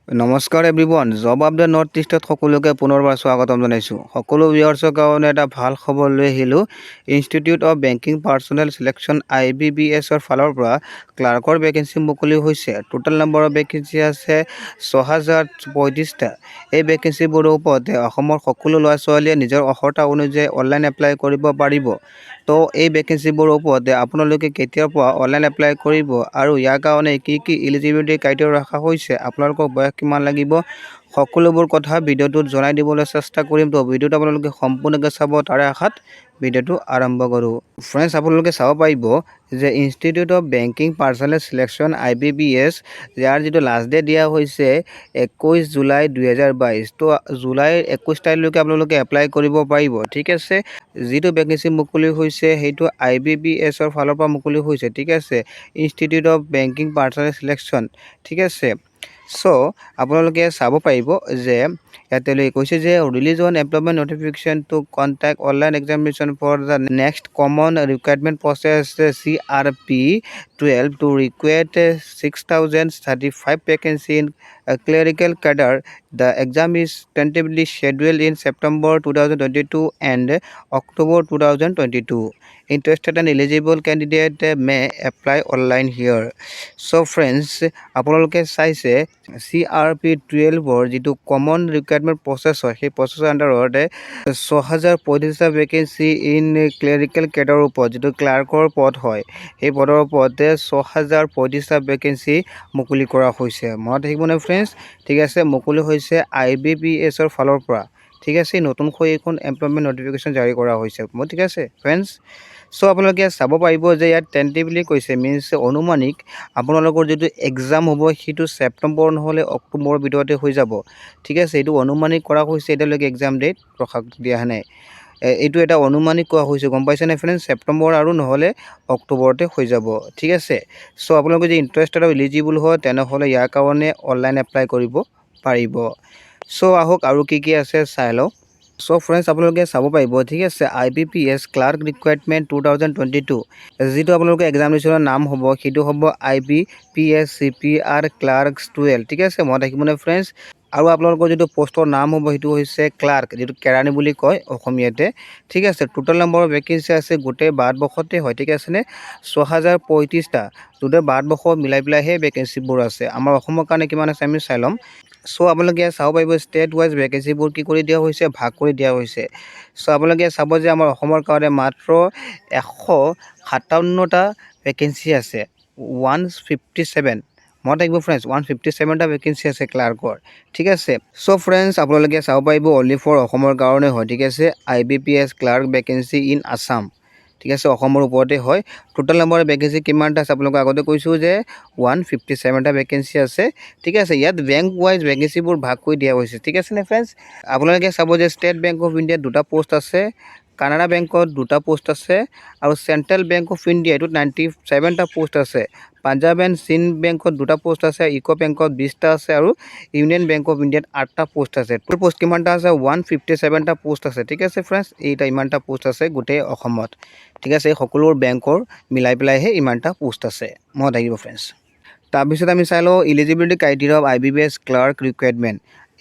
নমস্কাৰ everyone job update north ইষ্টত সকলোকে পুনৰবাৰ স্বাগতম জনাইছোঁ সকলো ভিউৱাৰ্ছৰ কাৰণে এটা ভাল খবৰ লৈ আহিলোঁ institute of banking personnel selection IBPSৰ ফালৰ পৰা ক্লাৰ্কৰ ভেকেঞ্চি মুকলি হৈছে টোটেল নম্বৰ অফ ভেকেঞ্চি আছে 6035টা এই ভেকেঞ্চিবোৰৰ ওপৰতে অসমৰ সকলো ল'ৰা ছোৱালীয়ে নিজৰ অৰ্হতা অনুযায়ী অনলাইন এপ্লাই কৰিব পাৰিব তো এই ভেকেঞ্চিবোৰৰ ওপৰতে আপোনালোকে কেতিয়াৰ পৰা অনলাইন এপ্লাই কৰিব আৰু ইয়াৰ কাৰণে কি এলিজিবিলিটি ক্ৰাইটেৰিয়া ৰখা হৈছে আপোনালোকৰ বয়স কিমান লাগিব সকলোবোৰ কথা ভিডিঅ'টোত জনাই দিবলৈ চেষ্টা কৰিম তো ভিডিঅ'টো আপোনালোকে সম্পূৰ্ণকৈ চাব তাৰে আশাত ভিডিঅ'টো আৰম্ভ কৰোঁ ফ্ৰেণ্ডছ আপোনালোকে চাব পাৰিব যে institute of banking personnel selection IBPS ইয়াৰ যিটো লাষ্ট ডেট দিয়া হৈছে 21 জুলাই 2022 তো জুলাই 21 তাৰিখলৈকে আপোনালোকে এপ্লাই কৰিব পাৰিব ঠিক আছে যিটো ভেকেঞ্চি মুকলি হৈছে সেইটো IBPSৰ ফালৰ পৰা মুকলি হৈছে ঠিক আছে institute of banking personnel selection ঠিক আছে সো আপোনালোকে চাব পাৰিব যে ইয়াতে কৈছে যে release on employment notification to conduct online examination for the next common recruitment process CRP 12 to require 6035 vacancy in clerical cadre. The exam is tentatively scheduled in September 2022 and October 2022. Interested and eligible candidate may apply online here. So friends, আপোনালোকে চাইছে CRP 12ৰ যিটো common recruitment process হয় সেই processor আণ্ডাৰতে 6035টা vacancy in ক্লেৰিকেল কেডাৰৰ ওপৰত যিটো ক্লাৰ্কৰ পদ হয় সেই পদৰ ওপৰতে 6035টা ভেকেঞ্চি মুকলি কৰা হৈছে মনত থাকিবনে ফ্ৰেণ্ডছ ঠিক আছে মুকলি হৈছে IBPSৰ ফালৰ পৰা ঠিক আছে নতুনকৈ এখন এমপ্লয়মেণ্ট নটিফিকেশ্যন জাৰি কৰা হৈছে ঠিক আছে ফ্ৰেণ্ডছ সো আপোনালোকে চাব পাৰিব যে ইয়াত টেন্টেটিভলি কৈছে মিনছ অনুমানিক আপোনালোকৰ যিটো এক্সাম হ'ব সেইটো ছেপ্টেম্বৰ নহ'লে অক্টোবৰৰ ভিতৰতে হৈ যাব ঠিক আছে এইটো অনুমানিক কৰা হৈছে এতিয়ালৈকে এক্সাম ডেট প্ৰকাশ দিয়া নাই এইটো এটা অনুমানিক কোৱা হৈছে গম পাইছেনে ফ্ৰেণ্ডছ ছেপ্টেম্বৰ আৰু নহ'লে অক্টোবৰতে হৈ যাব ঠিক আছে সো আপোনালোকে যদি ইণ্টাৰেষ্টেড আৰু এলিজিবল হয় তেনেহ'লে ইয়াৰ কাৰণে অনলাইন এপ্লাই কৰিব পাৰিব সো আহক আৰু কি আছে চাই লওঁ সো ফ্ৰেণ্ডছ আপোনালোকে চাব পাৰিব ঠিক আছে IBPS ক্লাৰ্ক ৰিকুৱাৰমেণ্ট 2022 যিটো আপোনালোকে এক্সামিনেশ্যনৰ নাম হ'ব সেইটো হ'ব IBPS CPR ক্লাৰ্ক 12 ঠিক আছে মনত ৰাখিবনে ফ্ৰেণ্ডছ আৰু আপোনালোকৰ যিটো পোষ্টৰ নাম হ'ব সেইটো হৈছে ক্লাৰ্ক যিটো কেৰাণী বুলি কয় অসমীয়াতে ঠিক আছে টোটেল নম্বৰ ভেকেঞ্চি আছে গোটেই ভাৰতবৰ্ষতে হয় ঠিক আছেনে 6035টা গোটেই ভাৰতবৰ্ষ মিলাই পেলাইহে ভেকেঞ্চিবোৰ আছে আমাৰ অসমৰ কাৰণে কিমান আছে আমি চাই ল'ম সো আপোনালোকে চাব পাৰিব ষ্টেট ৱাইজ ভেকেঞ্চিবোৰ কি কৰি দিয়া হৈছে ভাগ কৰি দিয়া হৈছে সো আপোনালোকে চাব যে আমাৰ অসমৰ কাৰণে মাত্ৰ 157টা ভেকেঞ্চি আছে 157 মনত থাকিব ফ্ৰেণ্ডছ 157টা ভেকেঞ্চি আছে ক্লাৰ্কৰ ঠিক আছে সো ফ্ৰেণ্ডছ আপোনালোকে চাব পাৰিব অনলি ফৰ অসমৰ কাৰণে হয় ঠিক আছে IBPS clerk vacancy in Assam ঠিক আছে অসমৰ ওপৰতে হয় টোটেল নম্বৰ ভেকেঞ্চি কিমানটা আছে আপোনালোকক আগতে কৈছোঁ যে 157টা ভেকেঞ্চি আছে ঠিক আছে ইয়াত বেংক ৱাইজ ভেকেঞ্চিবোৰ ভাগ কৰি দিয়া হৈছে ঠিক আছে নে ফ্ৰেণ্ডছ আপোনালোকে চাব যে ষ্টেট বেংক অফ ইণ্ডিয়াত দুটা পোষ্ট আছে কানাডা বেংকত দুটা পোষ্ট আছে আৰু চেণ্ট্ৰেল বেংক অফ ইণ্ডিয়া এইটোত 97টা পোষ্ট আছে পাঞ্জাব এণ্ড সিন্ধ বেংকত দুটা পোষ্ট আছে ইকো বেংকত 20টা আছে আৰু ইউনিয়ন বেংক অফ ইণ্ডিয়াত 8টা পোষ্ট আছে টোটেল পোষ্ট কিমানটা আছে 157টা পোষ্ট আছে ঠিক আছে ফ্ৰেণ্ডছ এইটা ইমানটা পোষ্ট আছে গোটেই অসমত ঠিক আছে সকলোৰ বেংকৰ মিলাই পেলাইহে ইমানটা পোষ্ট আছে মনত থাকিব ফ্ৰেণ্ডছ তাৰপিছত আমি চাই লওঁ eligibility criteria of IBPS clerk recruitment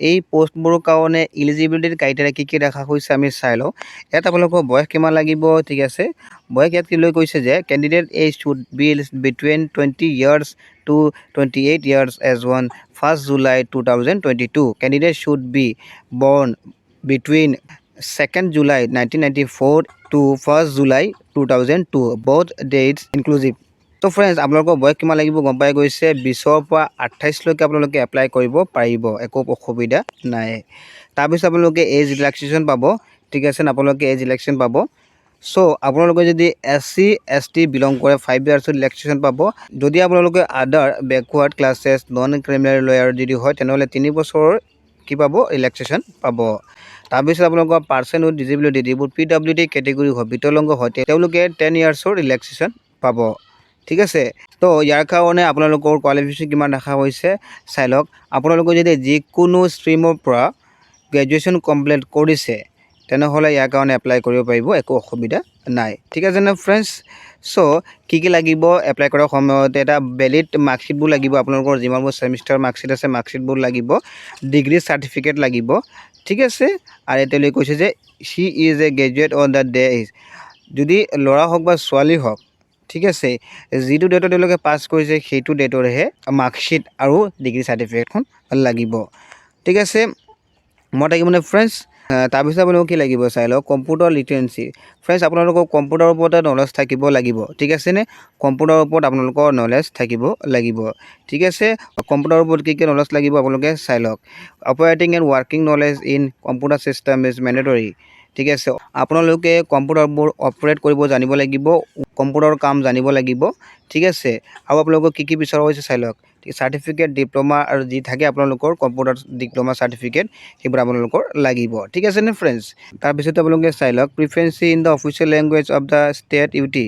এই পোষ্টবোৰৰ কাৰণে এলিজিবিলিটি ক্ৰাইটেৰিয়া কি ৰাখা হৈছে আমি চাই লওঁ ইয়াত আপোনালোকৰ বয়স কিমান লাগিব ঠিক আছে বয়স ইয়াত কি লৈ কৈছে যে candidate age should be between 20 years to 28 years as on 1st July 2022 candidate should be born between 2nd July 1994 to 1st July 2002 both dates inclusive তো ফ্ৰেণ্ডছ আপোনালোকৰ বয়স কিমান লাগিব গম পাই গৈছে 20ৰ পৰা 28লৈকে আপোনালোকে এপ্লাই কৰিব পাৰিব একো অসুবিধা নাই তাৰপিছত আপোনালোকে এজ ৰিলেক্সেশ্যন পাব ঠিক আছে আপোনালোকে এজ ৰিলেক্সেশ্যন পাব সো আপোনালোকে যদি SC ST বিলং কৰে 5 ইয়াৰ্ছৰ ৰিলেক্সেশ্যন পাব যদি আপোনালোকে other backward classes non creamy layer যদি হয় তেনেহ'লে 3 বছৰৰ কি পাব ৰিলেক্সেশ্যন পাব তাৰপিছত আপোনালোকৰ পাৰ্চন উইথ ডিজেবিলিটি যিবোৰ PWD কেটেগৰী হয় বিকলাংগ হয় তেওঁলোকে 10 ইয়াৰ্ছৰ ৰিলেক্সেশ্যন পাব ঠিক আছে তো ইয়াৰ কাৰণে আপোনালোকৰ কোৱালিফিকেশ্যন কিমান দেখা হৈছে চাই লওক আপোনালোকে যদি যিকোনো ষ্ট্ৰীমৰ পৰা গ্ৰেজুৱেশ্যন কমপ্লিট কৰিছে তেনেহ'লে ইয়াৰ কাৰণে এপ্লাই কৰিব পাৰিব একো অসুবিধা নাই ঠিক আছে নে ফ্ৰেণ্ডছ সো কি লাগিব এপ্লাই কৰাৰ সময়তে এটা ভ্যালিড মাৰ্কশিটবোৰ লাগিব আপোনালোকৰ যিমানবোৰ সেমিষ্টাৰ মাৰ্কশিট আছে মাৰ্কশিটবোৰ লাগিব ডিগ্ৰী সাৰ্টিফিকেট লাগিব ঠিক আছে আৰু এতিয়ালৈ কৈছে যে she is a graduate on the day যদি ল'ৰা হওক বা ছোৱালী হওক ঠিক আছে যিটো ডেটত তেওঁলোকে পাছ কৰিছে সেইটো ডেটৰহে মাৰ্কশিট আৰু ডিগ্ৰী সাৰ্টিফিকেটখন লাগিব ঠিক আছে মই থাকিব মানে ফ্ৰেণ্ডছ তাৰপিছত আপোনালোকক কি লাগিব চাই লওক কম্পিউটাৰ লিটাৰেঞ্চি ফ্ৰেণ্ডছ আপোনালোকৰ কম্পিউটাৰৰ ওপৰত নলেজ থাকিব লাগিব ঠিক আছে নে কম্পিউটাৰৰ ওপৰত আপোনালোকৰ নলেজ থাকিব লাগিব ঠিক আছে কম্পিউটাৰৰ ওপৰত কি নলেজ লাগিব আপোনালোকে চাই লওক operating and working knowledge in computer system is mandatory ঠিক আছে আপোনালোকে কম্পিউটাৰবোৰ অপাৰেট কৰিব জানিব লাগিব কম্পিউটাৰৰ কাম জানিব লাগিব ঠিক আছে আৰু আপোনালোকক কি বিচৰা হৈছে চাই লওক সাৰ্টিফিকেট ডিপ্লোমা আৰু যি থাকে আপোনালোকৰ কম্পিউটাৰ ডিপ্লোমা সাৰ্টিফিকেট সেইবোৰ আপোনালোকৰ লাগিব ঠিক আছে নে ফ্ৰেণ্ডছ তাৰপিছত আপোনালোকে চাই লওক preference in the official language of the state UT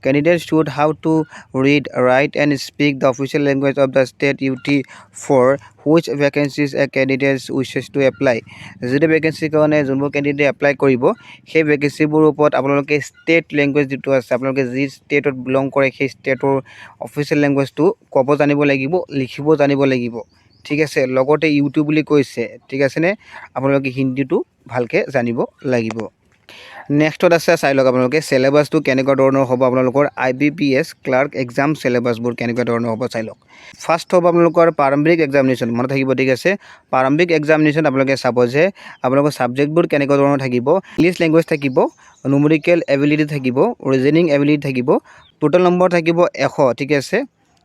candidates should have to read write and speak the official language of the state UT for which vacancies a candidate wishes to apply যদি vacancy কাৰণে যোনবোৰ candidate apply কৰিব সেই ভ্যাকেন্সিবোৰ ওপৰত আপোনালোকে state language যেটো আছে আপোনালোকে যি ষ্টেটত বিলং কৰে সেই ষ্টেটৰ অফিচিয়েল লেংগুৱেজটো ক'ব জানিব লাগিব লিখিব জানিব লাগিব ঠিক আছে লগতে ইউটিউব বুলি কৈছে ঠিক আছে নে আপোনালোকে হিন্দীটো ভালকে জানিব লাগিব নেক্সটত আছে চাই লওক আপোনালোকে সিলেবাসটো কেনেকুৱা ধৰণৰ হ'ব আপোনালোকৰ IBPS ক্লাৰ্ক এক্সাম সিলেবাসবোৰ কেনেকুৱা ধৰণৰ হ'ব চাই লওক ফাৰ্স্ট হ'ব আপোনালোকৰ প্ৰাৰম্ভিক এক্সামিনেশ্যন মনত থাকিব ঠিক আছে প্ৰাৰম্ভিক এক্সামিনেশ্যন আপোনালোকে চাব যে আপোনালোকৰ সাবজেক্টবোৰ কেনেকুৱা ধৰণৰ থাকিব ইংলিছ ল্যাঙ্গুৱেজ থাকিব নুমেৰিকেল এবিলিটি থাকিব ৰিজনিং এবিলিটি থাকিব টোটাল নম্বৰ থাকিব 100 ঠিক আছে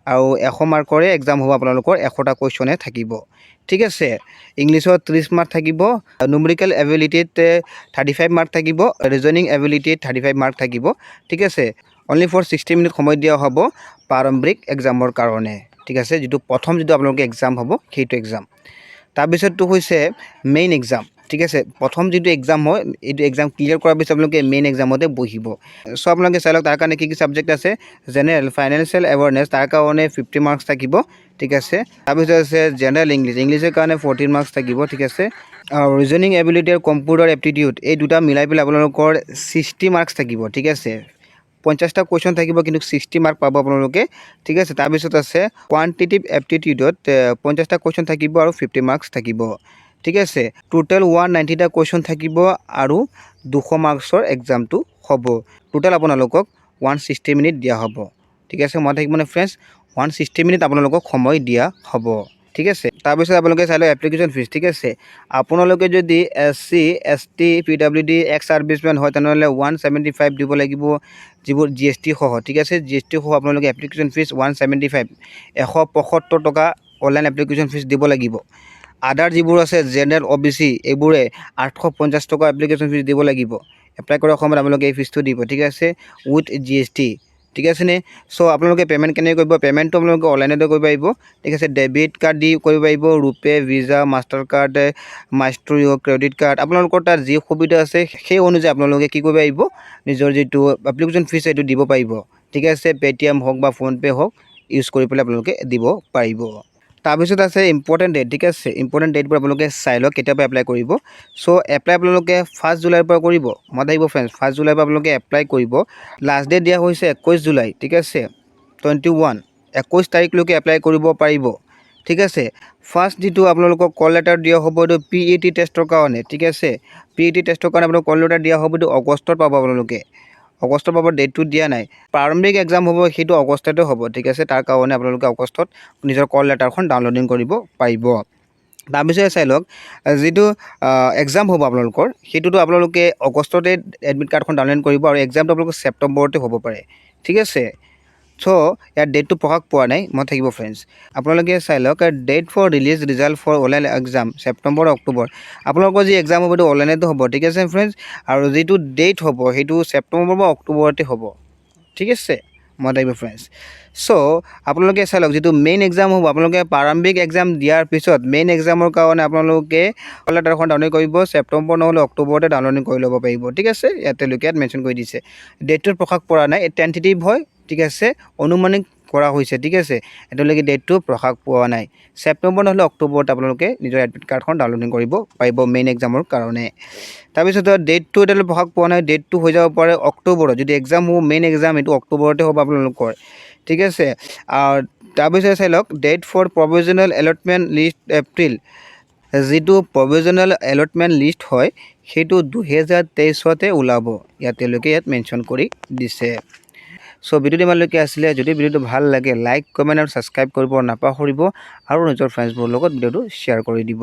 আৰু 100 মাৰ্কৰে এক্সাম হ'ব আপোনালোকৰ 100টা কোৱেশ্চনে থাকিব ঠিক আছে ইংলিছত 30 মাৰ্ক থাকিব নুমেৰিকেল এবিলিটিত 35 মাৰ্ক থাকিব ৰিজনিং এবিলিটিত 35 মাৰ্ক থাকিব ঠিক আছে অনলি ফৰ 60 মিনিট সময় দিয়া হ'ব প্ৰাৰম্ভিক এক্সামৰ কাৰণে ঠিক আছে যেটো প্ৰথম যেটো আপোনালোকে এক্সাম হ'ব সেইটো এক্সাম তাৰপিছতটো হৈছে মেইন এক্সাম ঠিক আছে প্ৰথম যেটো এক্সাম হয় এই এক্সাম ক্লিয়াৰ কৰাৰ পিছত আপোনালোকে মেইন এক্সামতে বহিব সো আপোনালোকে চাই লওক তাৰ কাৰণে কি সাবজেক্ট আছে জেনাৰেল ফাইনান্সিয়েল এৱাৰনেছ তাৰ কাৰণে 50 মাৰ্কস থাকিব ঠিক আছে তাৰপিছত আছে জেনাৰেল ইংলিছৰ কাৰণে 14 মাৰ্কস থাকিব ঠিক আছে আৰু ৰিজনিং এবিলিটি আৰু কম্পিউটাৰ এপ্টিটিউড এই দুটা মিলাই পেলাই আপোনালোকৰ 60 মাৰ্কস থাকিব ঠিক আছে 50টা কোৱেশ্চন থাকিব কিন্তু 60 মাৰ্ক পাব আপোনালোকে ঠিক আছে তাৰপিছত আছে কোৱান্টিটিভ এপ্টিটিউডত 50টা কোৱেশ্চন থাকিব আৰু 50 মাৰ্কস থাকিব ঠিক আছে টোটাল 190টা কোৱেশ্চন থাকিব আৰু 200 মাৰ্কসৰ এক্সামটো হ'ব টোটাল আপোনালোকক 160 মিনিট দিয়া হ'ব ঠিক আছে মই থাকিব মানে ফ্ৰেণ্ডছ 160 মিনিট আপোনালোকক সময় দিয়া হ'ব ঠিক আছে তাৰপিছত আপোনালোকে চাই লওক এপ্লিকেশ্যন ফিজ ঠিক আছে আপোনালোকে যদি SC ST PWD এক্স সাৰ্ভিসম্যান হয় তেনেহলে 175 দিব লাগিব যিবোৰ GST সহ ঠিক আছে GST সহ আপোনালোকে এপ্লিকেশ্যন ফিজ 175 175 টকা অনলাইন এপ্লিকেশ্যন ফিজ দিব লাগিব আদাৰ যিবোৰ আছে জেনাৰেল OBC এইবোৰে 850 টকা এপ্লিকেশ্যন ফিজ দিব লাগিব এপ্লাই কৰাৰ সময়ত আপোনালোকে এই ফিজটো দিব ঠিক আছে উইথ GST ঠিক আছে নে সো আপোনালোকে পেমেন্ট কেনে কৰিব পেমেন্টটো আপোনালোকে অনলাইনতে কৰিব পাৰিব ঠিক আছে ডেবিট কাৰ্ড দি কৰিব পাৰিব RuPay Visa Mastercard Maestro credit card আপোনালোকৰ তাৰ যি সুবিধা আছে সেই অনুযায়ী আপোনালোকে কি কৰিব পাৰিব নিজৰ যেটো এপ্লিকেশ্যন ফিজ এটো দিব পাৰিব ঠিক আছে পেটিএম হওক বা ফোন পে হওক ইউজ কৰি পেলাই আপোনালোকে দিব পাৰিব তাৰপিছত আছে ইম্পৰ্টেন্ট ডেট ঠিক আছে ইম্পৰ্টেন্ট ডেটবোৰ আপোনালোকে চাই লওক কেতিয়াবা এপ্লাই কৰিব সো এপ্লাই আপোনালোকে 1 জুলাইৰ পৰা কৰিব মই থাকিব ফ্ৰেণ্ডছ 1 জুলাইৰ পৰা আপোনালোকে এপ্লাই কৰিব লাষ্ট ডেট দিয়া হৈছে 21 জুলাই ঠিক আছে 21 তাৰিখলৈকে এপ্লাই কৰিব পাৰিব ঠিক আছে ফাৰ্স্ট যেটো আপোনালোকক কল লেটাৰ দিয়া হ'ব এটো PET টেষ্টৰ কাৰণে ঠিক আছে PET টেষ্টৰ কাৰণে আপোনালোকক কল লেটাৰ দিয়া হ'ব এটো আগষ্টত পাব আপোনালোকে আগষ্টৰ পাব ডেটটো দিয়া নাই প্ৰাৰম্ভিক এক্সাম হ'ব সেইটো আগষ্টতে হ'ব ঠিক আছে তাৰ কাৰণে আপোনালোকে আগষ্টত নিজৰ কল লেটাৰখন ডাউনলোডিং কৰিব পাৰিব তাৰপিছত চাই লওক যেটো এক্সাম হ'ব আপোনালোকৰ সেইটোটো আপোনালোকে আগষ্টতে এডমিট কাৰ্ডখন ডাউনলোড কৰিব আৰু এক্সামটো আপোনালোকৰ ছেপ্টেম্বৰতে হ'ব পাৰে ঠিক আছে সো ইয়াৰ ডেটটো প্ৰকাশ পোৱা নাই মই থাকিব ফ্ৰেণ্ডছ আপোনালোকে চাই লওক date for release result for online exam September October আপোনালোকৰ যি এক্সাম হ'ব সেইটো অনলাইনতে হ'ব ঠিক আছে ফ্ৰেণ্ডছ আৰু যেটো ডেট হ'ব সেইটো ছেপ্টেম্বৰ বা অক্টোবৰতে হ'ব ঠিক আছে মই থাকিব ফ্ৰেণ্ডছ সো আপোনালোকে চাই লওক যেটো মেইন এক্সাম হ'ব আপোনালোকে প্ৰাৰম্ভিক এক্সাম দিয়াৰ পিছত মেইন এক্সামৰ কাৰণে আপোনালোকে কল লেটাৰখন ডাউনলোড কৰিব ছেপ্টেম্বৰ নহলে অক্টোবৰতে ডাউনলোড কৰি ল'ব পাৰিব ঠিক আছে ইয়াতে লোকেট মেনশ্যন কৰি দিছে ডেটটো প্ৰকাশ পৰা নাই টেন্টেটিভ হয় ঠিক আছে অনুমানিক কৰা হৈছে, ঠিক আছে। এতিয়ালৈকে ডেটটো প্ৰকাশ পোৱা নাই। ছেপ্টেম্বৰ নহ'লে অক্টোবৰত আপোনালোকে নিজৰ এডমিট কাৰ্ডখন ডাউনলোডিং কৰিব পাৰিব মেইন এক্সামৰ কাৰণে। তাৰপিছত ডেটটো এতিয়ালৈকে প্ৰকাশ পোৱা নাই, ডেটটো হৈ যাব পাৰে অক্টোবৰত। যদি এক্সাম হ'ব মেইন এক্সাম এইটো অক্টোবৰতে হ'ব আপোনালোকৰ, ঠিক আছে। তাৰপিছত চাই লওক date for provisional allotment list April. যিটো প্ৰভিজনেল এলটমেণ্ট লিষ্ট হয় সেইটো 2023 ওলাব, তেওঁলোকে ইয়াত মেনশ্যন কৰি দিছে। চ' ভিডিঅ'টো ইমানলৈকে আছিলে। যদি ভিডিঅ'টো ভাল লাগে লাইক কমেণ্ট আৰু ছাবস্ক্ৰাইব কৰিব নাপাহৰিব আৰু নিজৰ ফ্ৰেণ্ডছবোৰৰ লগত ভিডিঅ'টো শ্বেয়াৰ কৰি দিব।